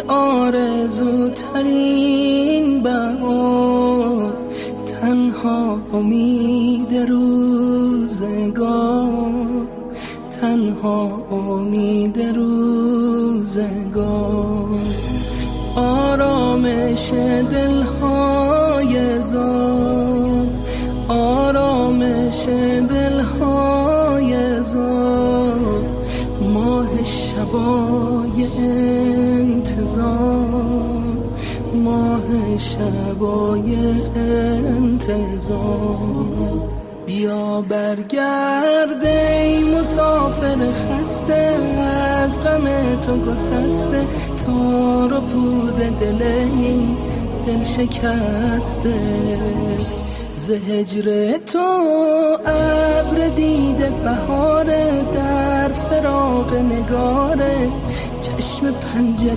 آرزوترین بهار، تنها امید روزگار، تنها امید روزگار. آرامش دلهای زار، آرامش دلهای زار، ماه شبای انتظار، ماه شبای انتظار. بیا برگرد ای مسافر خسته، از غم تو گسسته، تار و پود دل این دل شکسته. ز هجر تو ابر دیده بهاره، در فراق نگاره چشم پنجره